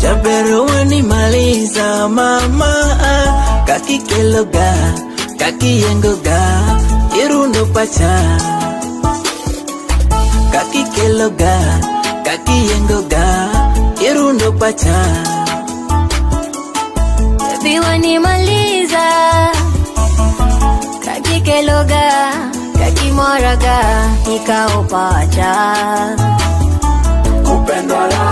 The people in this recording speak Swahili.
Jabero wanimaliza mama, kakikeloga, kakiyengoga, irundo pacha. Kakikeloga, kakiyengoga, irundo pacha. Baby wanimaliza, kakikeloga, kakimoraga, ikaw pacha. Upendo la